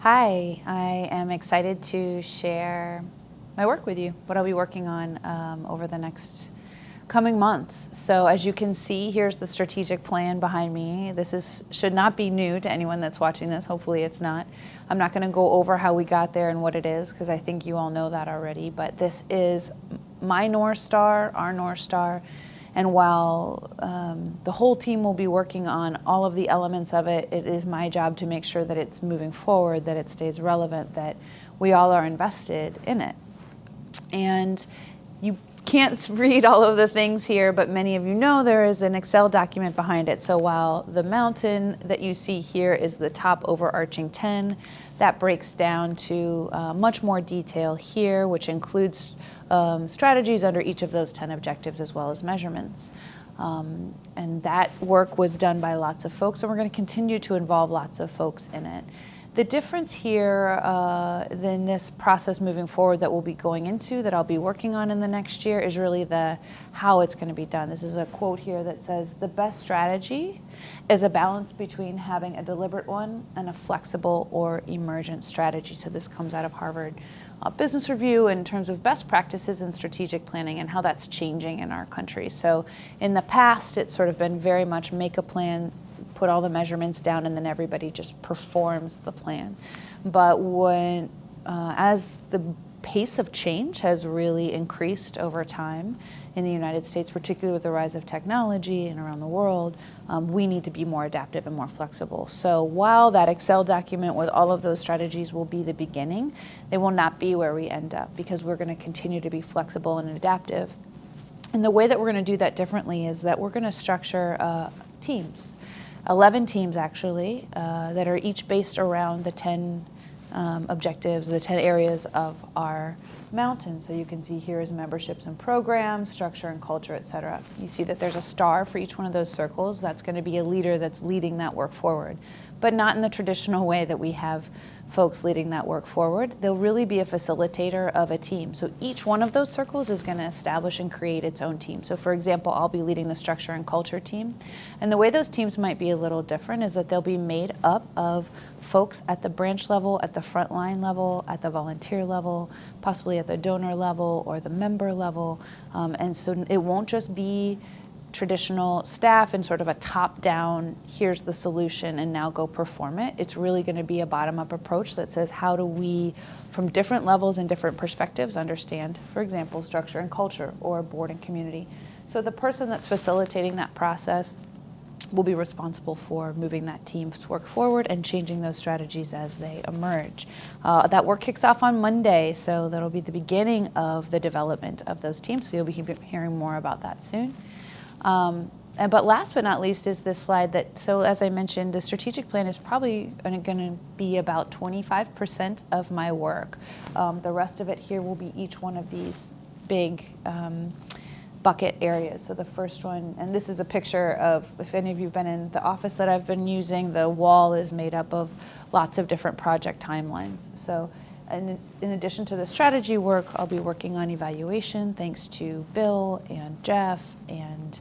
Hi, I am excited to share my work with you, what I'll be working on over the next coming months. So as you can see, here's the strategic plan behind me. Should not be new to anyone that's watching this. Hopefully it's not. I'm not going to go over how we got there and what it is, because I think you all know that already. But this is my North Star, our North Star. And while the whole team will be working on all of the elements of it, it is my job to make sure that it's moving forward, that it stays relevant, that we all are invested in it. And you can't read all of the things here, but many of you know there is an Excel document behind it. So while the mountain that you see here is the top overarching 10, that breaks down to much more detail here, which includes strategies under each of those 10 objectives as well as measurements. And that work was done by lots of folks, and we're going to continue to involve lots of folks in it. The difference here in this process moving forward that we'll be going into, that I'll be working on in the next year, is really the how it's going to be done. This is a quote here that says, "The best strategy is a balance between having a deliberate one and a flexible or emergent strategy." So this comes out of Harvard Business Review in terms of best practices in strategic planning and how that's changing in our country. So in the past, it's sort of been very much make a plan, put all the measurements down, and then everybody just performs the plan. But as the pace of change has really increased over time in the United States, particularly with the rise of technology and around the world, we need to be more adaptive and more flexible. So while that Excel document with all of those strategies will be the beginning, they will not be where we end up, because we're going to continue to be flexible and adaptive. And the way that we're going to do that differently is that we're going to structure teams. 11 teams actually, that are each based around the 10 objectives, the 10 areas of our mountain. So you can see here is memberships and programs, structure and culture, et cetera. You see that there's a star for each one of those circles. That's going to be a leader that's leading that work forward, but not in the traditional way that we have folks leading that work forward. They'll really be a facilitator of a team. So each one of those circles is going to establish and create its own team. So for example, I'll be leading the structure and culture team. And the way those teams might be a little different is that they'll be made up of folks at the branch level, at the frontline level, at the volunteer level, possibly at the donor level or the member level. And so it won't just be traditional staff and sort of a top-down, here's the solution and now go perform it. It's really going to be a bottom-up approach that says, how do we, from different levels and different perspectives, understand, for example, structure and culture or board and community. So the person that's facilitating that process will be responsible for moving that team's work forward and changing those strategies as they emerge. That work kicks off on Monday, so that'll be the beginning of the development of those teams, so you'll be hearing more about that soon. But last but not least is this slide so as I mentioned, the strategic plan is probably going to be about 25% of my work. The rest of it here will be each one of these big bucket areas. So the first one, and this is a picture of, if any of you have been in the office that I've been using, the wall is made up of lots of different project timelines. So in addition to the strategy work, I'll be working on evaluation, thanks to Bill and Jeff and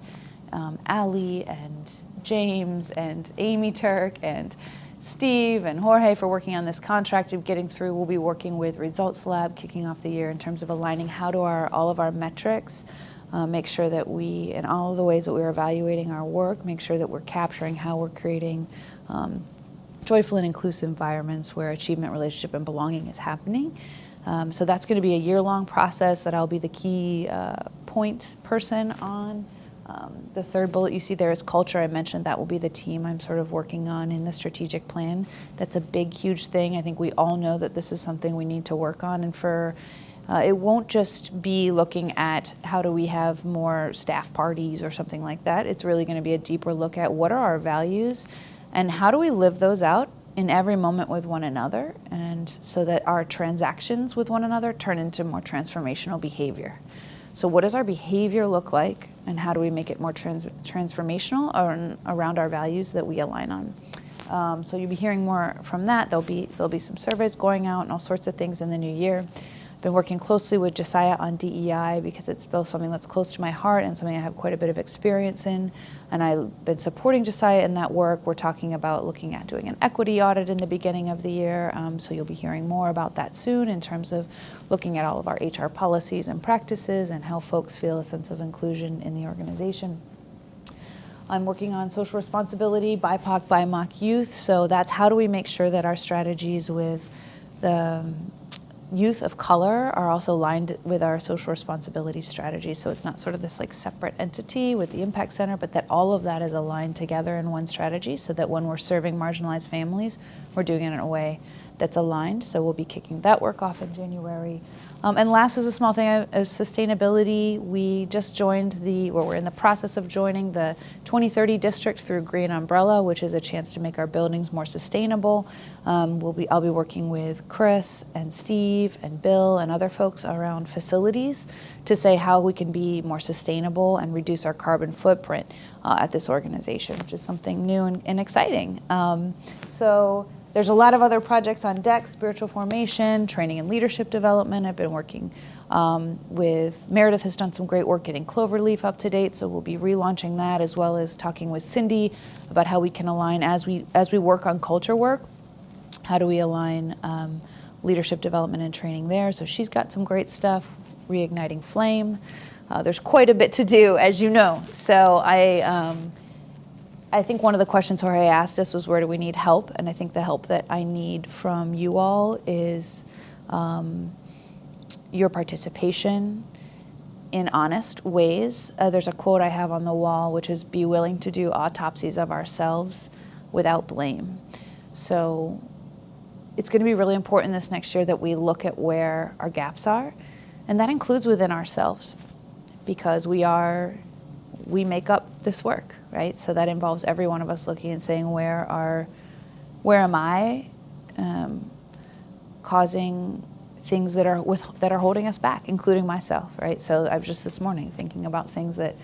Ali and James and Amy Turk and Steve and Jorge for working on this contract of getting through. We'll be working with Results Lab, kicking off the year in terms of aligning how do all of our metrics make sure that we, in all of the ways that we're evaluating our work, make sure that we're capturing how we're creating joyful and inclusive environments where achievement, relationship, and belonging is happening. So that's going to be a year-long process that I'll be the key point person on. The third bullet you see there is culture. I mentioned that will be the team I'm sort of working on in the strategic plan. That's a big, huge thing. I think we all know that this is something we need to work on, and it won't just be looking at how do we have more staff parties or something like that. It's really going to be a deeper look at what are our values and how do we live those out in every moment with one another, and so that our transactions with one another turn into more transformational behavior. So what does our behavior look like, and how do we make it more transformational around our values that we align on? So you'll be hearing more from that. There'll be some surveys going out and all sorts of things in the new year. Been working closely with Josiah on DEI because it's both something that's close to my heart and something I have quite a bit of experience in. And I've been supporting Josiah in that work. We're talking about looking at doing an equity audit in the beginning of the year. So you'll be hearing more about that soon in terms of looking at all of our HR policies and practices and how folks feel a sense of inclusion in the organization. I'm working on social responsibility, BIPOC, BIMOC youth. So that's how do we make sure that our strategies with the youth of color are also aligned with our social responsibility strategy. So it's not sort of this like separate entity with the Impact Center, but that all of that is aligned together in one strategy so that when we're serving marginalized families, we're doing it in a way that's aligned. So we'll be kicking that work off in January. And last is a small thing of sustainability. We just joined we're in the process of joining the 2030 district through Green Umbrella, which is a chance to make our buildings more sustainable. I'll be working with Chris and Steve and Bill and other folks around facilities to say how we can be more sustainable and reduce our carbon footprint at this organization, which is something new and exciting. So there's a lot of other projects on deck: spiritual formation, training and leadership development. I've been working with Meredith, has done some great work getting Cloverleaf up to date, so we'll be relaunching that, as well as talking with Cindy about how we can align as we work on culture work. How do we align leadership development and training there? So she's got some great stuff. Reigniting Flame. There's quite a bit to do, as you know. So I think one of the questions Jorge asked us was, where do we need help? And I think the help that I need from you all is your participation in honest ways. There's a quote I have on the wall, which is, be willing to do autopsies of ourselves without blame. So it's going to be really important this next year that we look at where our gaps are, and that includes within ourselves, because we make up this work, right? So that involves every one of us looking and saying, where am I causing things that are holding us back, including myself, right? So I was just this morning thinking about things that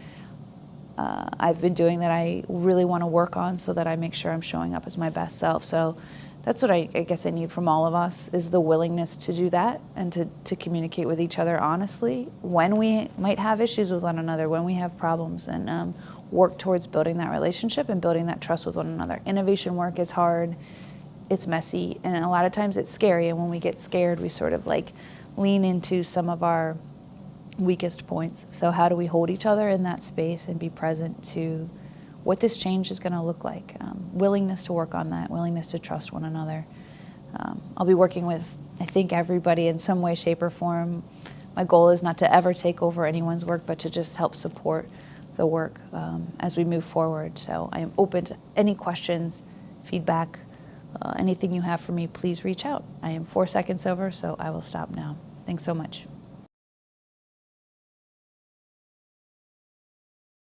I've been doing that I really want to work on so that I make sure I'm showing up as my best self. So that's what I guess I need from all of us, is the willingness to do that and to communicate with each other honestly when we might have issues with one another, when we have problems, and work towards building that relationship and building that trust with one another. Innovation work is hard, it's messy, and a lot of times it's scary, and when we get scared, we sort of like lean into some of our weakest points. So how do we hold each other in that space and be present to what this change is going to look like? Willingness to work on that, willingness to trust one another. I'll be working with, I think, everybody in some way, shape, or form. My goal is not to ever take over anyone's work, but to just help support the work as we move forward. So I am open to any questions, feedback, anything you have for me, please reach out. I am 4 seconds over, so I will stop now. Thanks so much.